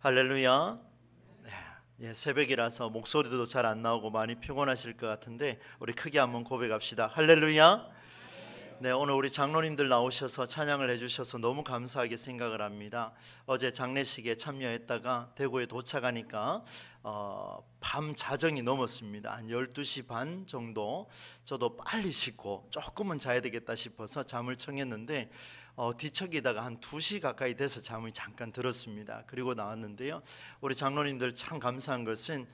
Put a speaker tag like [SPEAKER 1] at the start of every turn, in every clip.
[SPEAKER 1] 할렐루야. 새벽이라서 목소리도 잘 안 나오고 많이 피곤하실 것 같은데 우리 크게 한번 고백합시다. 할렐루야. 네, 오늘 우리 장로님들 나오셔서 찬양을 해주셔서 너무 감사하게 생각을 합니다. 어제 장례식에 참여했다가 대구에 도착하니까 밤 자정이 넘었습니다. 한 12시 반 정도. 저도 빨리 씻고 조금은 자야 되겠다 싶어서 잠을 청했는데 뒤척이다가 한 2시 가까이 돼서 잠을 잠깐 들었습니다. 그리고 나왔는데요, 우리 장로님들 참 감사한 것은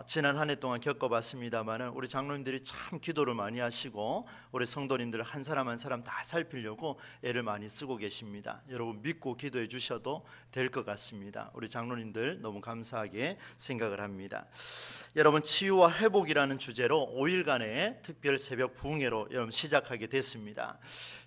[SPEAKER 1] 지난 한 해 동안 겪어봤습니다마는 우리 장로님들이 참 기도를 많이 하시고 우리 성도님들 한 사람 한 사람 다 살피려고 애를 많이 쓰고 계십니다. 여러분 믿고 기도해 주셔도 될 것 같습니다. 우리 장로님들 너무 감사하게 생각을 합니다. 여러분, 치유와 회복이라는 주제로 5일간의 특별 새벽 부흥회로 여러분 시작하게 됐습니다.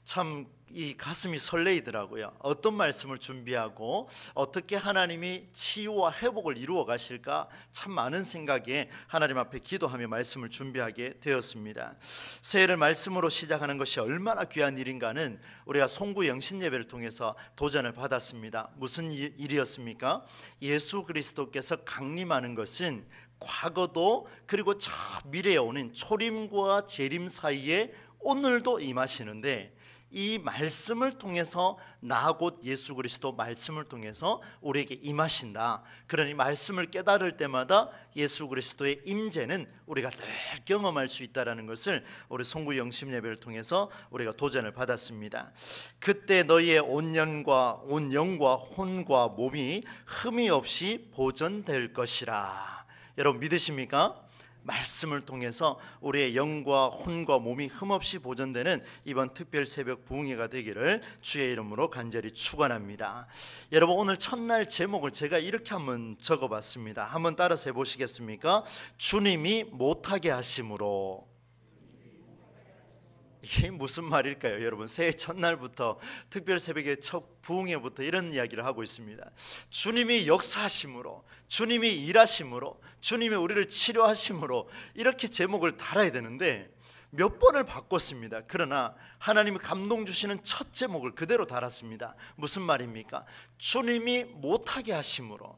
[SPEAKER 1] 참 이 가슴이 설레이더라고요. 어떤 말씀을 준비하고 어떻게 하나님이 치유와 회복을 이루어 가실까 참 많은 생각에 하나님 앞에 기도하며 말씀을 준비하게 되었습니다. 새해를 말씀으로 시작하는 것이 얼마나 귀한 일인가는 우리가 송구 영신 예배를 통해서 도전을 받았습니다. 무슨 일이었습니까? 예수 그리스도께서 강림하는 것은 과거도 그리고 저 미래에 오는 초림과 재림 사이에 오늘도 임하시는데, 이 말씀을 통해서 나 곧 예수 그리스도 말씀을 통해서 우리에게 임하신다. 그러니 말씀을 깨달을 때마다 예수 그리스도의 임재는 우리가 늘 경험할 수 있다는 것을 우리 송구 영심 예배를 통해서 우리가 도전을 받았습니다. 그때 너희의 온 영과 혼과 몸이 흠이 없이 보존될 것이라. 여러분 믿으십니까? 말씀을 통해서 우리의 영과 혼과 몸이 흠없이 보존되는 이번 특별 새벽 부흥회가 되기를 주의 이름으로 간절히 축원합니다. 여러분, 오늘 첫날 제목을 제가 이렇게 한번 적어봤습니다. 한번 따라서 해보시겠습니까? 주님이 못하게 하심으로. 이게 무슨 말일까요? 여러분, 새해 첫날부터 특별 새벽의 첫 부흥회부터 이런 이야기를 하고 있습니다. 주님이 역사하심으로, 주님이 일하심으로, 주님이 우리를 치료하심으로, 이렇게 제목을 달아야 되는데 몇 번을 바꿨습니다. 그러나 하나님이 감동 주시는 첫 제목을 그대로 달았습니다. 무슨 말입니까? 주님이 못하게 하심으로.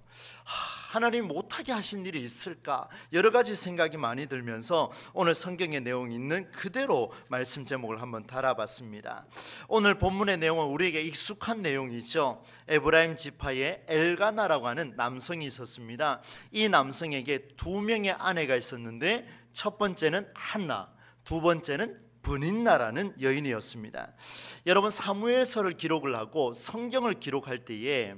[SPEAKER 1] 하나님 못하게 하신 일이 있을까? 여러 가지 생각이 많이 들면서 오늘 성경의 내용이 있는 그대로 말씀 제목을 한번 달아봤습니다. 오늘 본문의 내용은 우리에게 익숙한 내용이죠. 에브라임 지파에 엘가나라고 하는 남성이 있었습니다. 이 남성에게 2명의 아내가 있었는데 첫 번째는 한나, 두 번째는 브닌나라는 여인이었습니다. 여러분, 사무엘서를 기록을 하고 성경을 기록할 때에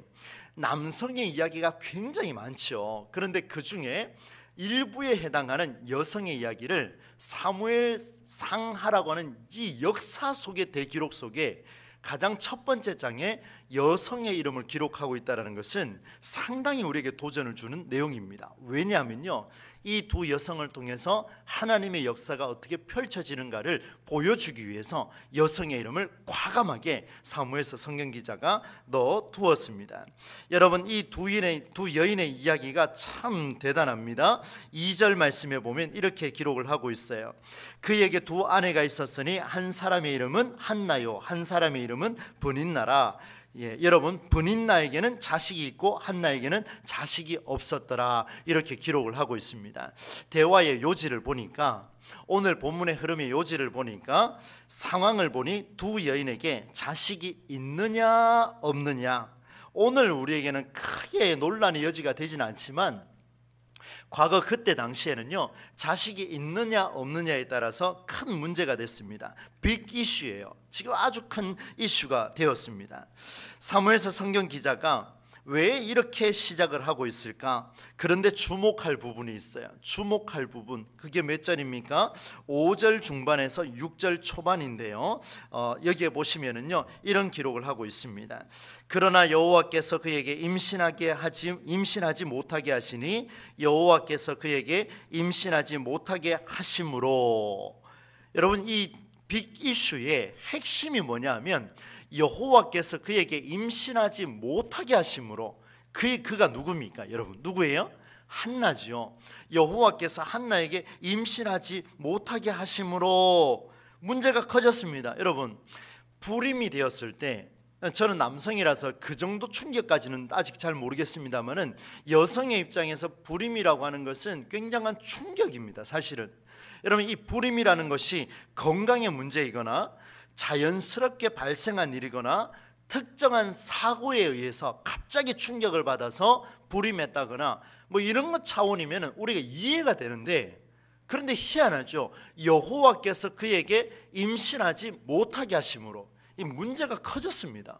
[SPEAKER 1] 남성의 이야기가 굉장히 많죠. 그런데 그 중에 일부에 해당하는 여성의 이야기를 사무엘상하라고 하는 이 역사 속의 대기록 속에 가장 첫 번째 장에 여성의 이름을 기록하고 있다는 것은 상당히 우리에게 도전을 주는 내용입니다. 왜냐하면요, 이 두 여성을 통해서 하나님의 역사가 어떻게 펼쳐지는가를 보여주기 위해서 여성의 이름을 과감하게 사무엘서 성경 기자가 넣어두었습니다. 여러분, 이 두 여인의 이야기가 참 대단합니다. 2절 말씀에 보면 이렇게 기록을 하고 있어요. 그에게 2 아내가 있었으니 한 사람의 이름은 한나요, 한 사람의 이름은 브닌나라. 여러분, 브닌나에게는 자식이 있고 한나에게는 자식이 없었더라. 이렇게 기록을 하고 있습니다. 대화의 요지를 보니까, 오늘 본문의 흐름의 요지를 보니까 상황을 보니 두 여인에게 자식이 있느냐 없느냐, 오늘 우리에게는 크게 논란의 여지가 되지는 않지만 과거 그때 당시에는요, 자식이 있느냐 없느냐에 따라서 큰 문제가 됐습니다. 빅 이슈예요. 지금 아주 큰 이슈가 되었습니다. 사무엘서 성경 기자가 왜 이렇게 시작을 하고 있을까? 그런데 주목할 부분이 있어요. 주목할 부분, 그게 몇 절입니까? 5절 중반에서 6절 초반인데요, 여기에 보시면은요, 이런 기록을 하고 있습니다. 그러나 여호와께서 그에게 임신하지 못하게 하시니 여호와께서 그에게 임신하지 못하게 하심으로. 여러분, 이 빅 이슈의 핵심이 뭐냐면 여호와께서 그에게 임신하지 못하게 하심으로. 그가 누굽니까? 여러분, 누구예요? 한나죠. 여호와께서 한나에게 임신하지 못하게 하심으로 문제가 커졌습니다. 여러분, 불임이 되었을 때 저는 남성이라서 그 정도 충격까지는 아직 잘 모르겠습니다만은 여성의 입장에서 불임이라고 하는 것은 굉장한 충격입니다. 사실은 여러분, 이 불임이라는 것이 건강의 문제이거나 자연스럽게 발생한 일이거나 특정한 사고에 의해서 갑자기 충격을 받아서 불임했다거나 뭐 이런 것 차원이면 우리가 이해가 되는데, 그런데 희한하죠. 여호와께서 그에게 임신하지 못하게 하심으로 이 문제가 커졌습니다.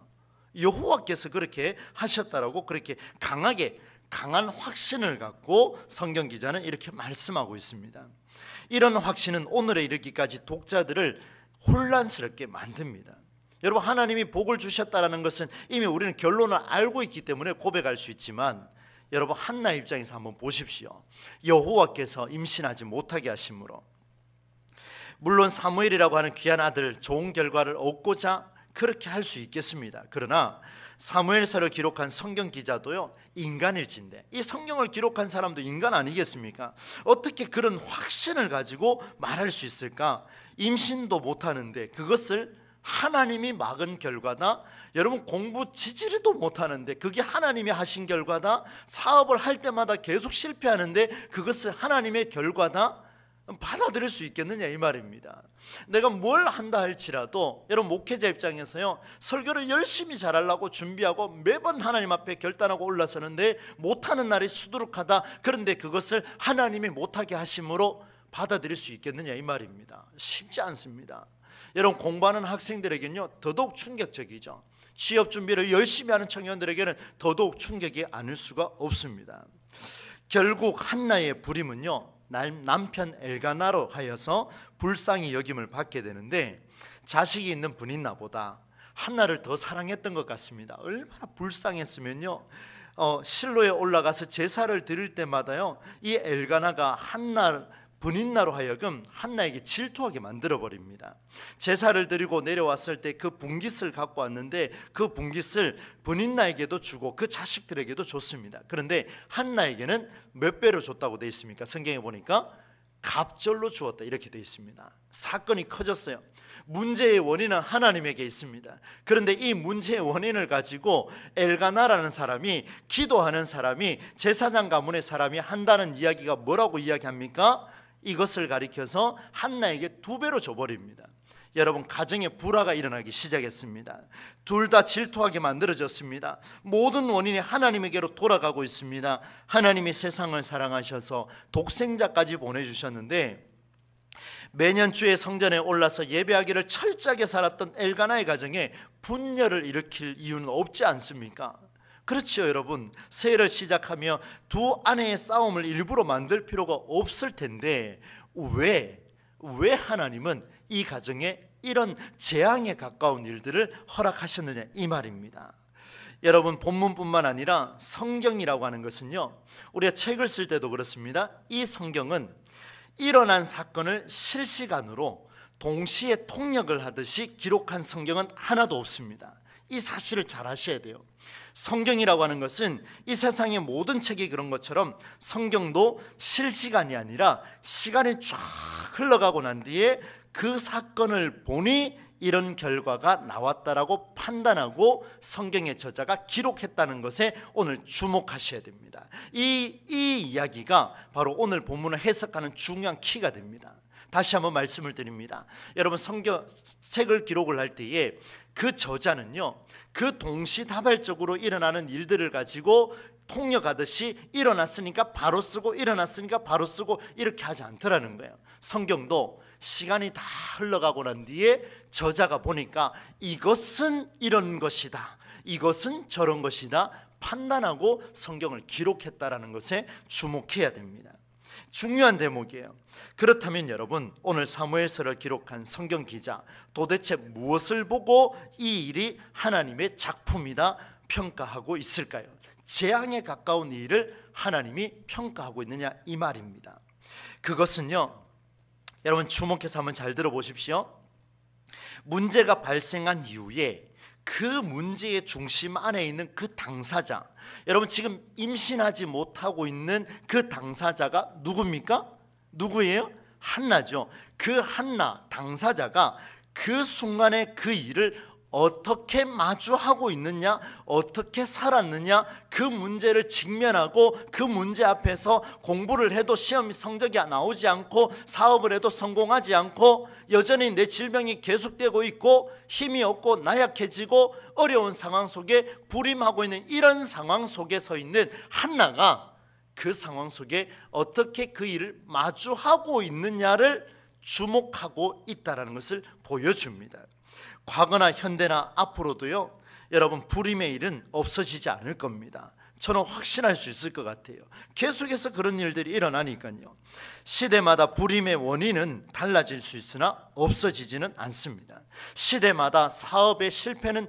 [SPEAKER 1] 여호와께서 그렇게 하셨다라고 그렇게 강한 확신을 갖고 성경 기자는 이렇게 말씀하고 있습니다. 이런 확신은 오늘에 이르기까지 독자들을 혼란스럽게 만듭니다. 여러분, 하나님이 복을 주셨다라는 것은 이미 우리는 결론을 알고 있기 때문에 고백할 수 있지만, 여러분 한나의 입장에서 한번 보십시오. 여호와께서 임신하지 못하게 하심으로, 물론 사무엘이라고 하는 귀한 아들 좋은 결과를 얻고자 그렇게 할 수 있겠습니다. 그러나 사무엘서를 기록한 성경 기자도요 인간일진데, 이 성경을 기록한 사람도 인간 아니겠습니까? 어떻게 그런 확신을 가지고 말할 수 있을까? 임신도 못하는데 그것을 하나님이 막은 결과다. 여러분, 공부 지지리도 못하는데 그게 하나님이 하신 결과다. 사업을 할 때마다 계속 실패하는데 그것을 하나님의 결과다. 받아들일 수 있겠느냐 이 말입니다. 내가 뭘 한다 할지라도 여러분, 목회자 입장에서요 설교를 열심히 잘하려고 준비하고 매번 하나님 앞에 결단하고 올라서는데 못하는 날이 수두룩하다. 그런데 그것을 하나님이 못하게 하심으로 받아들일 수 있겠느냐 이 말입니다. 쉽지 않습니다. 여러분, 공부하는 학생들에게는요 더더욱 충격적이죠. 취업 준비를 열심히 하는 청년들에게는 더더욱 충격이 아닐 수가 없습니다. 결국 한나의 불임은요 남편 엘가나로 하여서 불쌍히 여김을 받게 되는데, 자식이 있는 분인나보다 한나를 더 사랑했던 것 같습니다. 얼마나 불쌍했으면요 실로에 올라가서 제사를 드릴 때마다요 이 엘가나가 한나 분인나로 하여금 한나에게 질투하게 만들어버립니다. 제사를 드리고 내려왔을 때 그 분깃을 갖고 왔는데 그 분깃을 분인나에게도 주고 그 자식들에게도 줬습니다. 그런데 한나에게는 몇 배로 줬다고 되어 있습니까? 성경에 보니까 갑절로 주었다 이렇게 되어 있습니다. 사건이 커졌어요. 문제의 원인은 하나님에게 있습니다. 그런데 이 문제의 원인을 가지고 엘가나라는 사람이, 기도하는 사람이, 제사장 가문의 사람이 한다는 이야기가 뭐라고 이야기합니까? 이것을 가리켜서 한나에게 2배로 줘버립니다. 여러분, 가정에 불화가 일어나기 시작했습니다. 둘 다 질투하게 만들어졌습니다. 모든 원인이 하나님에게로 돌아가고 있습니다. 하나님이 세상을 사랑하셔서 독생자까지 보내주셨는데, 매년 주의 성전에 올라서 예배하기를 철저하게 살았던 엘가나의 가정에 분열을 일으킬 이유는 없지 않습니까? 그렇지요 여러분. 새해를 시작하며 두 아내의 싸움을 일부러 만들 필요가 없을 텐데 왜 하나님은 이 가정에 이런 재앙에 가까운 일들을 허락하셨느냐 이 말입니다. 여러분, 본문뿐만 아니라 성경이라고 하는 것은요 우리가 책을 쓸 때도 그렇습니다. 이 성경은 일어난 사건을 실시간으로 동시에 통역을 하듯이 기록한 성경은 하나도 없습니다. 이 사실을 잘 아셔야 돼요. 성경이라고 하는 것은 이 세상의 모든 책이 그런 것처럼 성경도 실시간이 아니라 시간이 쫙 흘러가고 난 뒤에 그 사건을 보니 이런 결과가 나왔다라고 판단하고 성경의 저자가 기록했다는 것에 오늘 주목하셔야 됩니다. 이 이야기가 바로 오늘 본문을 해석하는 중요한 키가 됩니다. 다시 한번 말씀을 드립니다. 여러분, 성경 책을 기록을 할 때에 그 저자는요 그 동시다발적으로 일어나는 일들을 가지고 통역하듯이 일어났으니까 바로 쓰고 일어났으니까 바로 쓰고 이렇게 하지 않더라는 거예요. 성경도 시간이 다 흘러가고 난 뒤에 저자가 보니까 이것은 이런 것이다, 이것은 저런 것이다 판단하고 성경을 기록했다라는 것에 주목해야 됩니다. 중요한 대목이에요. 그렇다면 여러분, 오늘 사무엘서를 기록한 성경 기자 도대체 무엇을 보고 이 일이 하나님의 작품이다 평가하고 있을까요? 재앙에 가까운 일을 하나님이 평가하고 있느냐 이 말입니다. 그것은요 여러분 주목해서 한번 잘 들어보십시오. 문제가 발생한 이후에 그 문제의 중심 안에 있는 그 당사자, 여러분 지금 임신하지 못하고 있는 그 당사자가 누굽니까? 누구예요? 한나죠. 그 한나 당사자가 그 순간에 그 일을 어떻게 마주하고 있느냐, 어떻게 살았느냐, 그 문제를 직면하고 그 문제 앞에서 공부를 해도 시험 성적이 나오지 않고 사업을 해도 성공하지 않고 여전히 내 질병이 계속되고 있고 힘이 없고 나약해지고 어려운 상황 속에 불임하고 있는 이런 상황 속에 서 있는 한나가 그 상황 속에 어떻게 그 일을 마주하고 있느냐를 주목하고 있다는 것을 보여줍니다. 과거나 현대나 앞으로도요, 여러분 불임의 일은 없어지지 않을 겁니다. 저는 확신할 수 있을 것 같아요. 계속해서 그런 일들이 일어나니까요. 시대마다 불임의 원인은 달라질 수 있으나 없어지지는 않습니다. 시대마다 사업의 실패는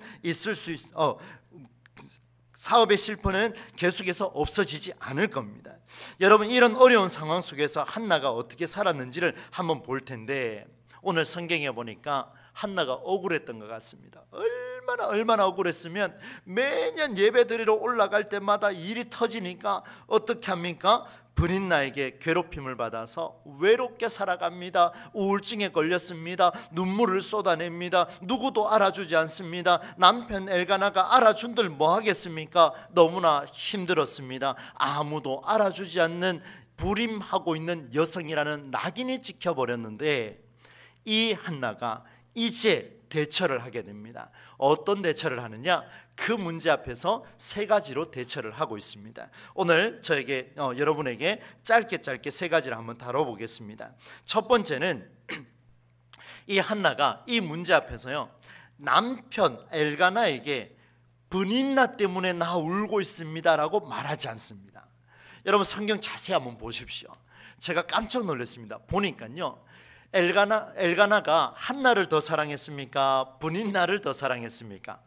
[SPEAKER 1] 사업의 실패는 계속해서 없어지지 않을 겁니다. 여러분, 이런 어려운 상황 속에서 한나가 어떻게 살았는지를 한번 볼 텐데, 오늘 성경에 보니까 한나가 억울했던 것 같습니다. 얼마나 억울했으면 매년 예배 드리러 올라갈 때마다 일이 터지니까 어떻게 합니까? 브린나에게 괴롭힘을 받아서 외롭게 살아갑니다. 우울증에 걸렸습니다. 눈물을 쏟아냅니다. 누구도 알아주지 않습니다. 남편 엘가나가 알아준들 뭐 하겠습니까? 너무나 힘들었습니다. 아무도 알아주지 않는 불임하고 있는 여성이라는 낙인이 찍혀버렸는데, 이 한나가 이제 대처를 하게 됩니다. 어떤 대처를 하느냐? 그 문제 앞에서 세 가지로 대처를 하고 있습니다. 오늘 저에게 여러분에게 짧게 세 가지를 한번 다뤄보겠습니다. 첫 번째는 이 한나가 이 문제 앞에서요, 남편 엘가나에게 브닌나 때문에 나 울고 있습니다라고 말하지 않습니다. 여러분, 성경 자세히 한번 보십시오. 제가 깜짝 놀랐습니다. 보니까요, 엘가나가 한나를 더 사랑했습니까? 브닌나를 더 사랑했습니까?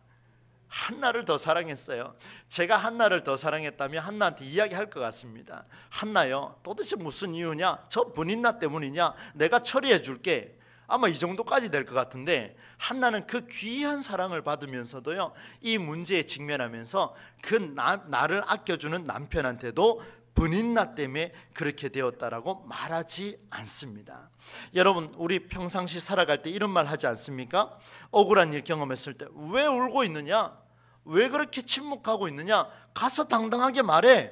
[SPEAKER 1] 한나를 더 사랑했어요. 제가 한나를 더 사랑했다면 한나한테 이야기할 것 같습니다. 한나요, 도대체 무슨 이유냐? 저 브닌나 때문이냐? 내가 처리해 줄게. 아마 이 정도까지 될 것 같은데, 한나는 그 귀한 사랑을 받으면서도요, 이 문제에 직면하면서 그 나를 아껴주는 남편한테도 브닌나 때문에 그렇게 되었다라고 말하지 않습니다. 여러분, 우리 평상시 살아갈 때 이런 말 하지 않습니까? 억울한 일 경험했을 때 왜 울고 있느냐? 왜 그렇게 침묵하고 있느냐? 가서 당당하게 말해.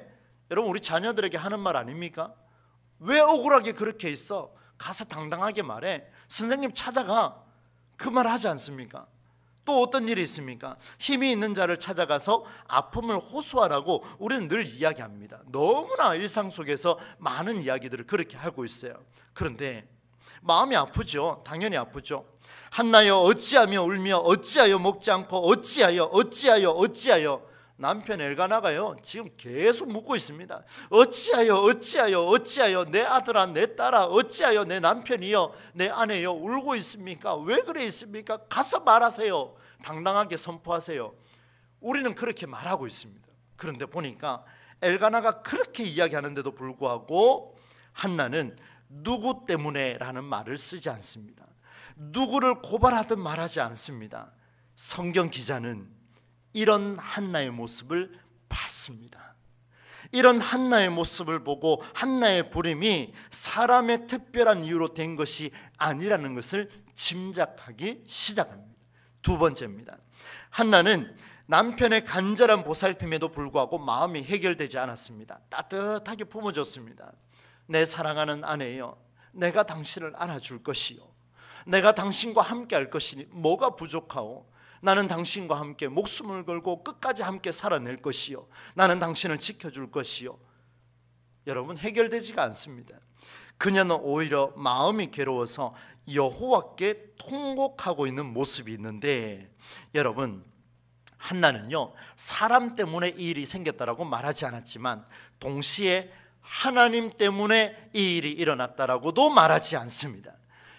[SPEAKER 1] 여러분, 우리 자녀들에게 하는 말 아닙니까? 왜 억울하게 그렇게 있어? 가서 당당하게 말해. 선생님 찾아가. 그 말 하지 않습니까? 또 어떤 일이 있습니까? 힘이 있는 자를 찾아가서 아픔을 호소하라고 우리는 늘 이야기합니다. 너무나 일상 속에서 많은 이야기들을 그렇게 하고 있어요. 그런데 마음이 아프죠. 당연히 아프죠. 한나여 어찌하며 울며 어찌하여 먹지 않고 어찌하여 남편 엘가나가요, 지금 계속 묻고 있습니다. 어찌하여 내 아들아, 내 딸아, 어찌하여 내 남편이여, 내 아내여 울고 있습니까? 왜 그래 있습니까? 가서 말하세요. 당당하게 선포하세요. 우리는 그렇게 말하고 있습니다. 그런데 보니까 엘가나가 그렇게 이야기하는데도 불구하고 한나는 누구 때문에 라는 말을 쓰지 않습니다. 누구를 고발하든 말하지 않습니다. 성경 기자는 이런 한나의 모습을 봤습니다. 이런 한나의 모습을 보고 한나의 불임이 사람의 특별한 이유로 된 것이 아니라는 것을 짐작하기 시작합니다. 두 번째입니다. 한나는 남편의 간절한 보살핌에도 불구하고 마음이 해결되지 않았습니다. 따뜻하게 품어줬습니다. 내 사랑하는 아내여, 내가 당신을 안아줄 것이요, 내가 당신과 함께 할 것이니 뭐가 부족하오? 나는 당신과 함께 목숨을 걸고 끝까지 함께 살아낼 것이요, 나는 당신을 지켜줄 것이요. 여러분, 해결되지가 않습니다. 그녀는 오히려 마음이 괴로워서 여호와께 통곡하고 있는 모습이 있는데, 여러분, 한나는요, 사람 때문에 이 일이 생겼다라고 말하지 않았지만 동시에 하나님 때문에 이 일이 일어났다라고도 말하지 않습니다.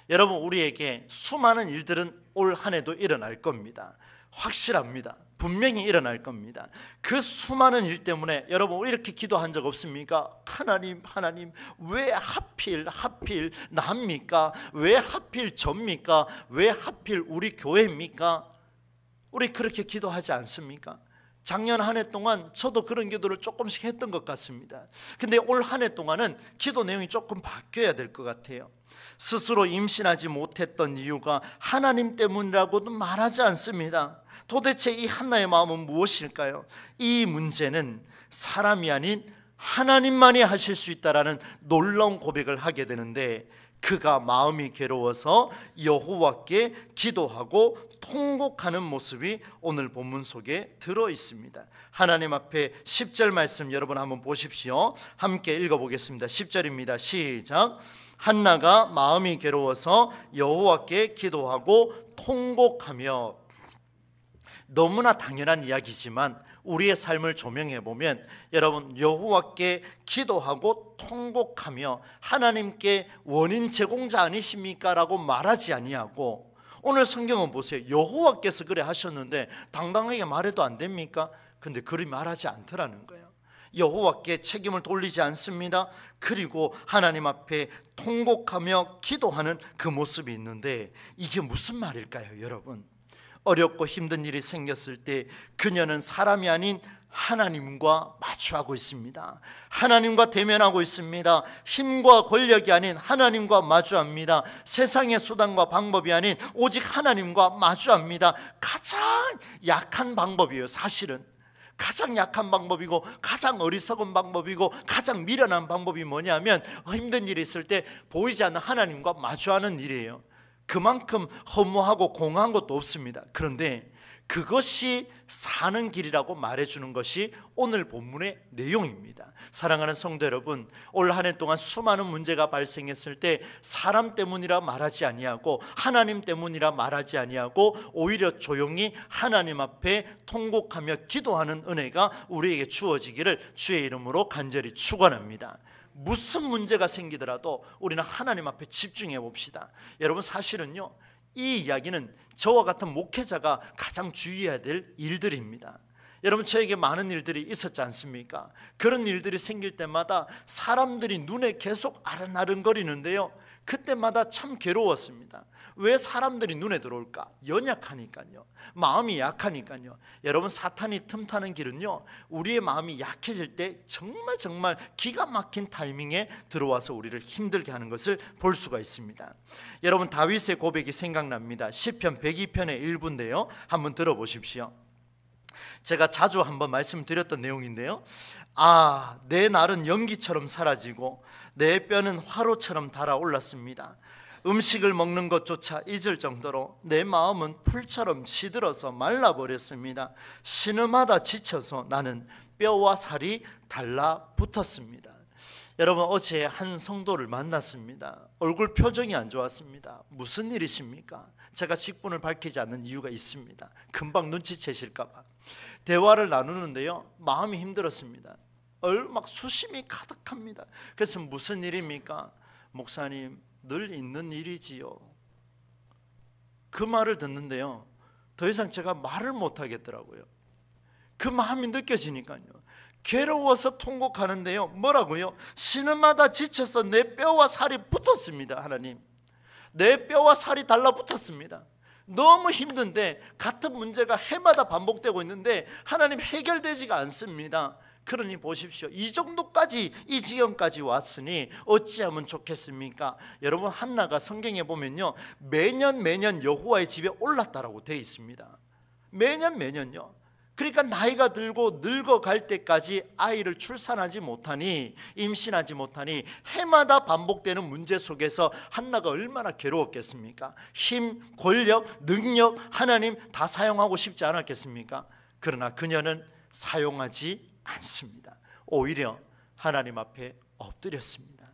[SPEAKER 1] 여러분, 우리에게 수많은 일들은 올 한 해도 일어날 겁니다. 확실합니다. 분명히 일어날 겁니다. 그 수많은 일 때문에 여러분 이렇게 기도한 적 없습니까? 하나님 왜 하필 나입니까? 왜 하필 접니까? 왜 하필 우리 교회입니까? 우리 그렇게 기도하지 않습니까? 작년 한 해 동안 저도 그런 기도를 조금씩 했던 것 같습니다. 근데 올 한 해 동안은 기도 내용이 조금 바뀌어야 될 것 같아요. 스스로 임신하지 못했던 이유가 하나님 때문이라고도 말하지 않습니다. 도대체 이 한나의 마음은 무엇일까요? 이 문제는 사람이 아닌 하나님만이 하실 수 있다라는 놀라운 고백을 하게 되는데, 그가 마음이 괴로워서 여호와께 기도하고 통곡하는 모습이 오늘 본문 속에 들어 있습니다. 하나님 앞에 10절 말씀 여러분 한번 보십시오. 함께 읽어보겠습니다. 10절입니다. 시작. 한나가 마음이 괴로워서 여호와께 기도하고 통곡하며. 너무나 당연한 이야기지만 우리의 삶을 조명해 보면, 여러분, 여호와께 기도하고 통곡하며 하나님께 원인 제공자 아니십니까? 라고 말하지 아니하고, 오늘 성경은 보세요. 여호와께서 그래 하셨는데 당당하게 말해도 안 됩니까? 근데 그리 말하지 않더라는 거예요. 여호와께 책임을 돌리지 않습니다. 그리고 하나님 앞에 통곡하며 기도하는 그 모습이 있는데, 이게 무슨 말일까요, 여러분? 어렵고 힘든 일이 생겼을 때 그녀는 사람이 아닌 하나님과 마주하고 있습니다. 하나님과 대면하고 있습니다. 힘과 권력이 아닌 하나님과 마주합니다. 세상의 수단과 방법이 아닌 오직 하나님과 마주합니다. 가장 약한 방법이에요. 사실은 가장 약한 방법이고 가장 어리석은 방법이고 가장 미련한 방법이 뭐냐면, 힘든 일이 있을 때 보이지 않는 하나님과 마주하는 일이에요. 그만큼 허무하고 공허한 것도 없습니다. 그런데 그것이 사는 길이라고 말해주는 것이 오늘 본문의 내용입니다. 사랑하는 성도 여러분, 올 한 해 동안 수많은 문제가 발생했을 때 사람 때문이라 말하지 아니하고 하나님 때문이라 말하지 아니하고 오히려 조용히 하나님 앞에 통곡하며 기도하는 은혜가 우리에게 주어지기를 주의 이름으로 간절히 축원합니다. 무슨 문제가 생기더라도 우리는 하나님 앞에 집중해 봅시다. 여러분, 사실은요, 이 이야기는 저와 같은 목회자가 가장 주의해야 될 일들입니다. 여러분, 저에게 많은 일들이 있었지 않습니까? 그런 일들이 생길 때마다 사람들이 눈에 계속 아른아른거리는데요, 그때마다 참 괴로웠습니다. 왜 사람들이 눈에 들어올까? 연약하니까요. 마음이 약하니까요. 여러분, 사탄이 틈타는 길은요, 우리의 마음이 약해질 때 정말 기가 막힌 타이밍에 들어와서 우리를 힘들게 하는 것을 볼 수가 있습니다. 여러분, 다윗의 고백이 생각납니다. 시편 102편의 일부인데요, 한번 들어보십시오. 제가 자주 한번 말씀드렸던 내용인데요, 내 날은 연기처럼 사라지고 내 뼈는 화로처럼 달아올랐습니다. 음식을 먹는 것조차 잊을 정도로 내 마음은 풀처럼 시들어서 말라버렸습니다. 신음하다 지쳐서 나는 뼈와 살이 달라붙었습니다. 여러분, 어제 한 성도를 만났습니다. 얼굴 표정이 안 좋았습니다. 무슨 일이십니까? 제가 직분을 밝히지 않는 이유가 있습니다. 금방 눈치채실까 봐. 대화를 나누는데요, 마음이 힘들었습니다. 막 수심이 가득합니다. 그래서 무슨 일입니까? 목사님, 늘 있는 일이지요. 그 말을 듣는데요, 더 이상 제가 말을 못 하겠더라고요. 그 마음이 느껴지니까요. 괴로워서 통곡하는데요, 뭐라고요? 신음하다 지쳐서 내 뼈와 살이 붙었습니다. 하나님, 내 뼈와 살이 달라붙었습니다. 너무 힘든데 같은 문제가 해마다 반복되고 있는데 하나님, 해결되지가 않습니다. 그러니 보십시오. 이 정도까지, 이 지경까지 왔으니 어찌하면 좋겠습니까? 여러분, 한나가 성경에 보면요, 매년 여호와의 집에 올랐다라고 되어 있습니다. 매년요. 그러니까 나이가 들고 늙어갈 때까지 아이를 출산하지 못하니, 임신하지 못하니 해마다 반복되는 문제 속에서 한나가 얼마나 괴로웠겠습니까? 힘, 권력, 능력 하나님 다 사용하고 싶지 않았겠습니까? 그러나 그녀는 사용하지 않습니다. 오히려 하나님 앞에 엎드렸습니다.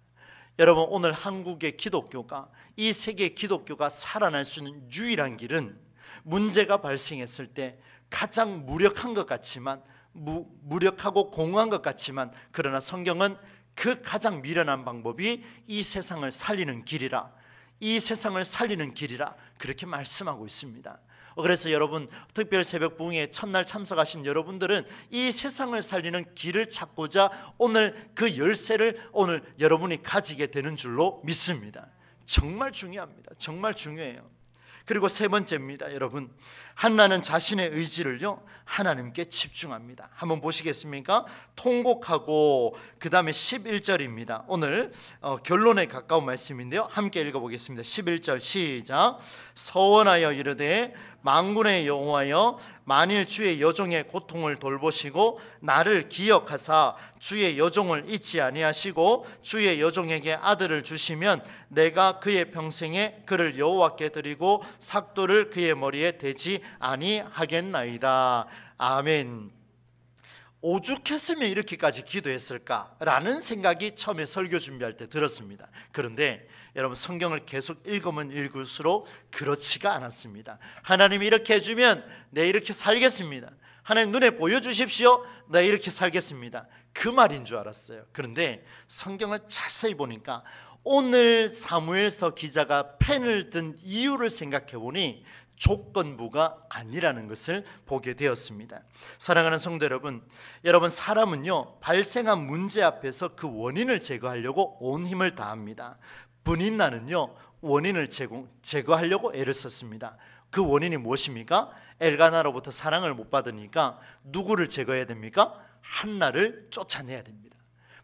[SPEAKER 1] 여러분, 오늘 한국의 기독교가, 이 세계 기독교가 살아날 수 있는 유일한 길은, 문제가 발생했을 때 가장 무력한 것 같지만, 무력하고 공허한 것 같지만, 그러나 성경은 그 가장 미련한 방법이 이 세상을 살리는 길이라, 이 세상을 살리는 길이라 그렇게 말씀하고 있습니다. 그래서 여러분, 특별 새벽 부흥회 첫날 참석하신 여러분들은 이 세상을 살리는 길을 찾고자 오늘 그 열쇠를 오늘 여러분이 가지게 되는 줄로 믿습니다. 정말 중요합니다. 정말 중요해요. 그리고 세 번째입니다. 여러분, 한나는 자신의 의지를요 하나님께 집중합니다. 한번 보시겠습니까? 통곡하고 그 다음에 11절입니다. 오늘 결론에 가까운 말씀인데요, 함께 읽어보겠습니다. 11절 시작. 서원하여 이르되 만군의 여호와여, 만일 주의 여종의 고통을 돌보시고 나를 기억하사 주의 여종을 잊지 아니하시고 주의 여종에게 아들을 주시면 내가 그의 평생에 그를 여호와께 드리고 삭도를 그의 머리에 대지 아니하겠나이다. 아멘. 오죽했으면 이렇게까지 기도했을까라는 생각이 처음에 설교 준비할 때 들었습니다. 그런데 여러분, 성경을 계속 읽으면 읽을수록 그렇지가 않았습니다. 하나님이 이렇게 해주면 내 이렇게 살겠습니다. 하나님 눈에 보여주십시오, 나 이렇게 살겠습니다, 그 말인 줄 알았어요. 그런데 성경을 자세히 보니까 오늘 사무엘서 기자가 펜을 든 이유를 생각해 보니 조건부가 아니라는 것을 보게 되었습니다. 사랑하는 성도 여러분, 사람은요 발생한 문제 앞에서 그 원인을 제거하려고 온 힘을 다합니다. 분인나는요 원인을 제거하려고 애를 썼습니다. 그 원인이 무엇입니까? 엘가나로부터 사랑을 못 받으니까 누구를 제거해야 됩니까? 한나를 쫓아내야 됩니다.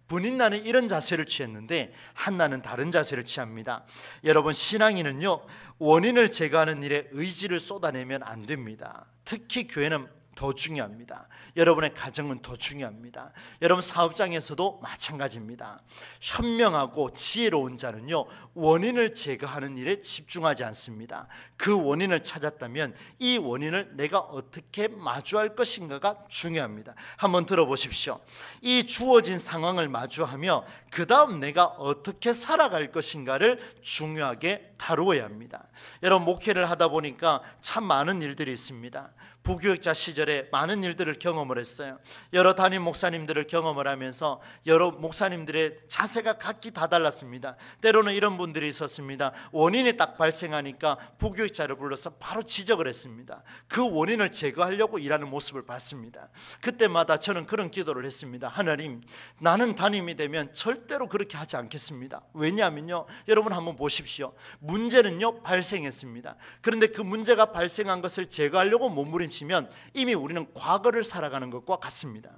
[SPEAKER 1] 분인나는 이런 자세를 취했는데 한나는 다른 자세를 취합니다. 여러분, 신앙인은요 원인을 제거하는 일에 의지를 쏟아내면 안 됩니다. 특히 교회는 더 중요합니다. 여러분의 가정은 더 중요합니다. 여러분 사업장에서도 마찬가지입니다. 현명하고 지혜로운 자는요 원인을 제거하는 일에 집중하지 않습니다. 그 원인을 찾았다면 이 원인을 내가 어떻게 마주할 것인가가 중요합니다. 한번 들어보십시오. 이 주어진 상황을 마주하며 그 다음 내가 어떻게 살아갈 것인가를 중요하게 다루어야 합니다. 여러분, 목회를 하다 보니까 참 많은 일들이 있습니다. 부교육자 시절에 많은 일들을 경험을 했어요. 여러 담임 목사님들을 경험을 하면서 여러 목사님들의 자세가 각기 다 달랐습니다. 때로는 이런 분들이 있었습니다. 원인이 딱 발생하니까 부교육자를 불러서 바로 지적을 했습니다. 그 원인을 제거하려고 일하는 모습을 봤습니다. 그때마다 저는 그런 기도를 했습니다. 하나님, 나는 담임이 되면 절대로 그렇게 하지 않겠습니다. 왜냐하면요, 여러분 한번 보십시오. 문제는요 발생했습니다. 그런데 그 문제가 발생한 것을 제거하려고 몸부림치면 이미 우리는 과거를 살아가는 것과 같습니다.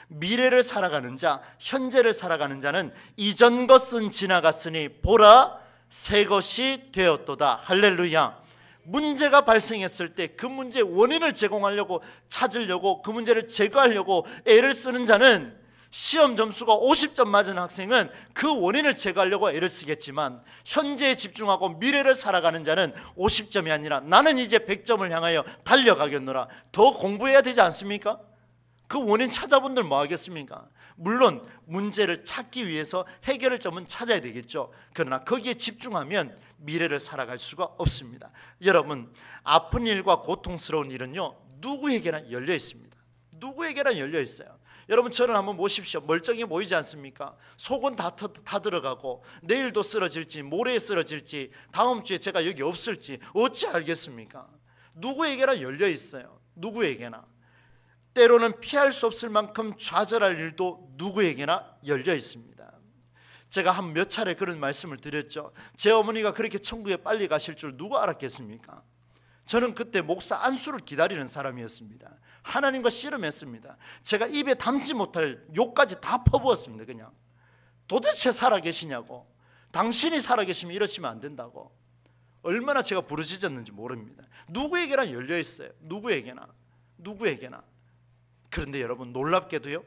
[SPEAKER 1] 미래를 살아가는 자, 현재를 살아가는 자는 이전 것은 지나갔으니 보라 새 것이 되었도다. 할렐루야. 문제가 발생했을 때 그 문제의 원인을 제공하려고 찾으려고 그 문제를 제거하려고 애를 쓰는 자는, 시험 점수가 50점 맞은 학생은 그 원인을 제거하려고 애를 쓰겠지만 현재에 집중하고 미래를 살아가는 자는 50점이 아니라 나는 이제 100점을 향하여 달려가겠노라, 더 공부해야 되지 않습니까? 그 원인 찾아본들 뭐 하겠습니까? 물론 문제를 찾기 위해서 해결할 점은 찾아야 되겠죠. 그러나 거기에 집중하면 미래를 살아갈 수가 없습니다. 여러분, 아픈 일과 고통스러운 일은요 누구에게나 열려 있습니다. 누구에게나 열려 있어요. 여러분, 저를 한번 보십시오. 멀쩡해 보이지 않습니까? 속은 다 들어가고 내일도 쓰러질지 모레에 쓰러질지 다음 주에 제가 여기 없을지 어찌 알겠습니까? 누구에게나 열려 있어요. 누구에게나. 때로는 피할 수 없을 만큼 좌절할 일도 누구에게나 열려 있습니다. 제가 한 몇 차례 그런 말씀을 드렸죠. 제 어머니가 그렇게 천국에 빨리 가실 줄 누가 알았겠습니까? 저는 그때 목사 안수를 기다리는 사람이었습니다. 하나님과 씨름했습니다. 제가 입에 담지 못할 욕까지 다 퍼부었습니다. 그냥 도대체 살아계시냐고, 당신이 살아계시면 이러시면 안 된다고. 얼마나 제가 부르짖었는지 모릅니다. 누구에게나 열려있어요. 누구에게나. 그런데 여러분, 놀랍게도요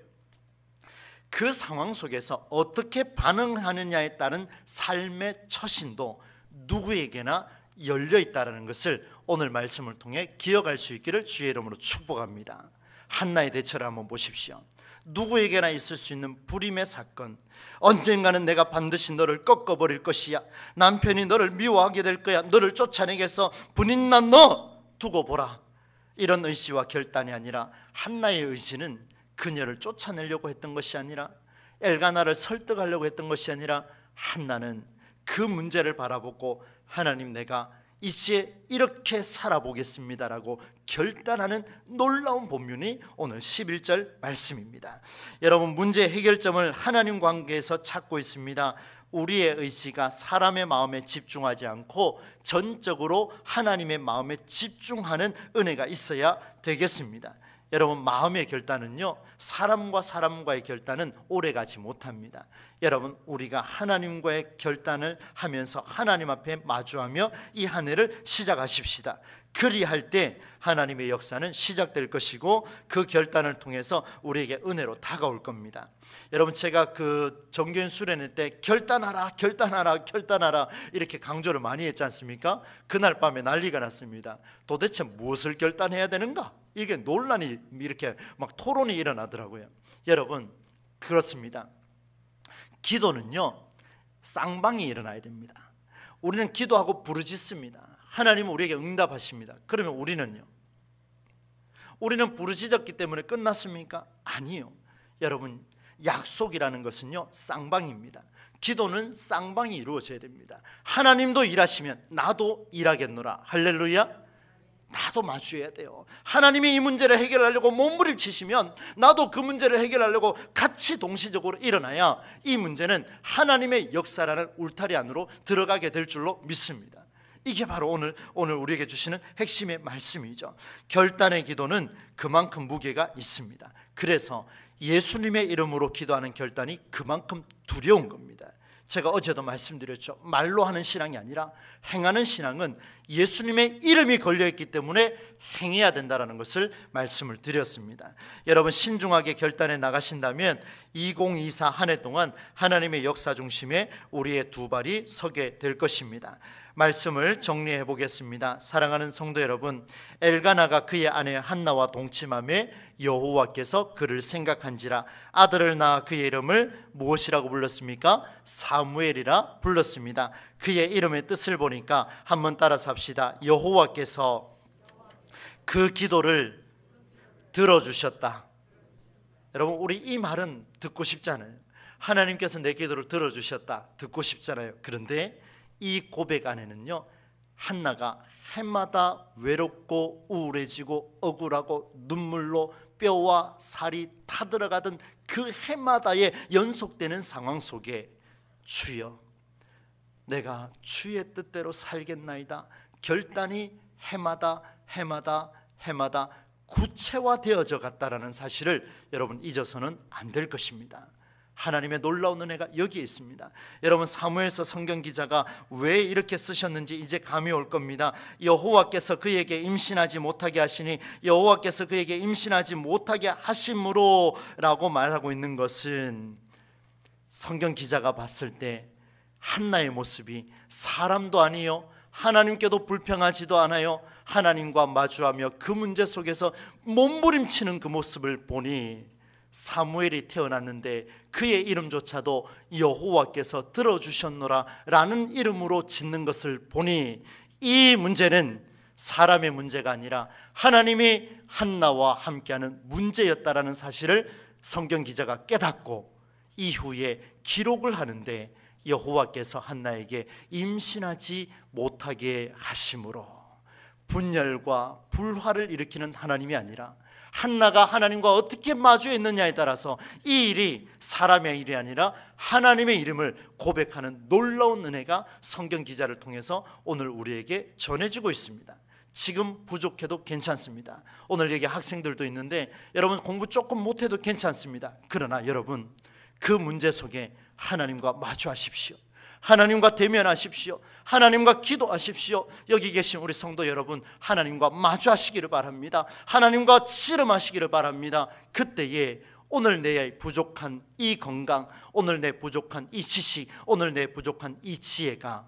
[SPEAKER 1] 그 상황 속에서 어떻게 반응하느냐에 따른 삶의 처신도 누구에게나 열려있다는 것을 오늘 말씀을 통해 기억할 수 있기를 주의 이름으로 축복합니다. 한나의 대처를 한번 보십시오. 누구에게나 있을 수 있는 불임의 사건, 언젠가는 내가 반드시 너를 꺾어버릴 것이야, 남편이 너를 미워하게 될 거야, 너를 쫓아내겠어, 분인나 너 두고 보라, 이런 의지와 결단이 아니라 한나의 의지는 그녀를 쫓아내려고 했던 것이 아니라 엘가나를 설득하려고 했던 것이 아니라 한나는 그 문제를 바라보고 하나님, 내가 이제 이렇게 살아보겠습니다라고 결단하는 놀라운 본문이 오늘 11절 말씀입니다. 여러분, 문제 해결점을 하나님 관계에서 찾고 있습니다. 우리의 의지가 사람의 마음에 집중하지 않고 전적으로 하나님의 마음에 집중하는 은혜가 있어야 되겠습니다. 여러분, 마음의 결단은요, 사람과 사람과의 결단은 오래가지 못합니다. 여러분, 우리가 하나님과의 결단을 하면서 하나님 앞에 마주하며 이 한 해를 시작하십시다. 그리할 때 하나님의 역사는 시작될 것이고 그 결단을 통해서 우리에게 은혜로 다가올 겁니다. 여러분, 제가 그 정교인 수련회 때 결단하라 결단하라 결단하라 이렇게 강조를 많이 했지 않습니까? 그날 밤에 난리가 났습니다. 도대체 무엇을 결단해야 되는가? 이게 논란이 이렇게 막 토론이 일어나더라고요. 여러분, 그렇습니다. 기도는요, 쌍방이 일어나야 됩니다. 우리는 기도하고 부르짖습니다. 하나님은 우리에게 응답하십니다. 그러면 우리는 부르짖었기 때문에 끝났습니까? 아니요. 여러분, 약속이라는 것은요, 쌍방입니다. 기도는 쌍방이 이루어져야 됩니다. 하나님도 일하시면 나도 일하겠노라. 할렐루야. 나도 마주해야 돼요. 하나님이 이 문제를 해결하려고 몸부림치시면 나도 그 문제를 해결하려고 같이 동시적으로 일어나야 이 문제는 하나님의 역사라는 울타리 안으로 들어가게 될 줄로 믿습니다. 이게 바로 오늘 우리에게 주시는 핵심의 말씀이죠. 결단의 기도는 그만큼 무게가 있습니다. 그래서 예수님의 이름으로 기도하는 결단이 그만큼 두려운 겁니다. 제가 어제도 말씀드렸죠. 말로 하는 신앙이 아니라 행하는 신앙은 예수님의 이름이 걸려있기 때문에 행해야 된다는 것을 말씀을 드렸습니다. 여러분, 신중하게 결단해 나가신다면 2024 한 해 동안 하나님의 역사 중심에 우리의 두 발이 서게 될 것입니다. 말씀을 정리해 보겠습니다. 사랑하는 성도 여러분, 엘가나가 그의 아내 한나와 동침함에 여호와께서 그를 생각한지라 아들을 낳아 그의 이름을 무엇이라고 불렀습니까? 사무엘이라 불렀습니다. 그의 이름의 뜻을 보니까 한번 따라서 합시다. 여호와께서 그 기도를 들어주셨다. 여러분, 우리 이 말은 듣고 싶잖아요. 하나님께서 내 기도를 들어주셨다, 듣고 싶잖아요. 그런데 이 고백 안에는요, 한나가 해마다 외롭고 우울해지고 억울하고 눈물로 뼈와 살이 타들어가던 그 해마다의 연속되는 상황 속에 주여, 내가 주의 뜻대로 살겠나이다 결단이 해마다 구체화되어져 갔다라는 사실을 여러분 잊어서는 안 될 것입니다. 하나님의 놀라운 은혜가 여기에 있습니다. 여러분, 사무엘서 성경 기자가 왜 이렇게 쓰셨는지 이제 감이 올 겁니다. 여호와께서 그에게 임신하지 못하게 하시니 여호와께서 그에게 임신하지 못하게 하심으로 라고 말하고 있는 것은 성경 기자가 봤을 때 한나의 모습이 사람도 아니요 하나님께도 불평하지도 않아요. 하나님과 마주하며 그 문제 속에서 몸부림치는 그 모습을 보니 사무엘이 태어났는데 그의 이름조차도 여호와께서 들어주셨노라 라는 이름으로 짓는 것을 보니 이 문제는 사람의 문제가 아니라 하나님이 한나와 함께하는 문제였다라는 사실을 성경 기자가 깨닫고 이후에 기록을 하는데 여호와께서 한나에게 임신하지 못하게 하심으로 분열과 불화를 일으키는 하나님이 아니라 한나가 하나님과 어떻게 마주했느냐에 따라서 이 일이 사람의 일이 아니라 하나님의 이름을 고백하는 놀라운 은혜가 성경 기자를 통해서 오늘 우리에게 전해지고 있습니다. 지금 부족해도 괜찮습니다. 오늘 여기 학생들도 있는데 여러분 공부 조금 못해도 괜찮습니다. 그러나 여러분 그 문제 속에 하나님과 마주하십시오. 하나님과 대면하십시오. 하나님과 기도하십시오. 여기 계신 우리 성도 여러분, 하나님과 마주하시기를 바랍니다. 하나님과 씨름하시기를 바랍니다. 그때에 오늘 내 부족한 이 건강, 오늘 내 부족한 이 지식, 오늘 내 부족한 이 지혜가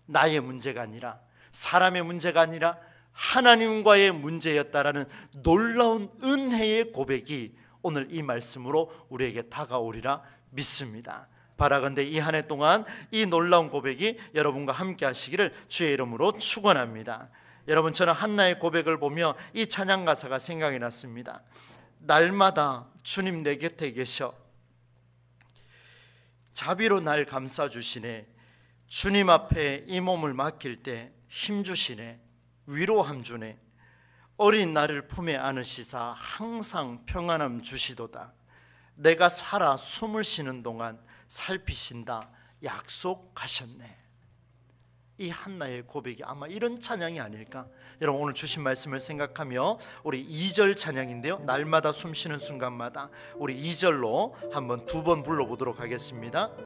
[SPEAKER 1] 나의 문제가 아니라 사람의 문제가 아니라 하나님과의 문제였다라는 놀라운 은혜의 고백이 오늘 이 말씀으로 우리에게 다가오리라 믿습니다. 바라건대 이 한 해 동안 이 놀라운 고백이 여러분과 함께 하시기를 주의 이름으로 축원합니다. 여러분, 저는 한나의 고백을 보며 이 찬양 가사가 생각이 났습니다. 날마다 주님 내 곁에 계셔 자비로 날 감싸주시네. 주님 앞에 이 몸을 맡길 때 힘주시네. 위로함 주네. 어린 나를 품에 안으시사 항상 평안함 주시도다. 내가 살아 숨을 쉬는 동안 살피신다. 약속하셨네. 이 한나의 고백이 아마 이런 찬양이 아닐까. 여러분 오늘 주신 말씀을 생각하며 우리 2절 찬양인데요, 날마다 숨쉬는 순간마다 우리 2절로 한번 2번 불러보도록 하겠습니다.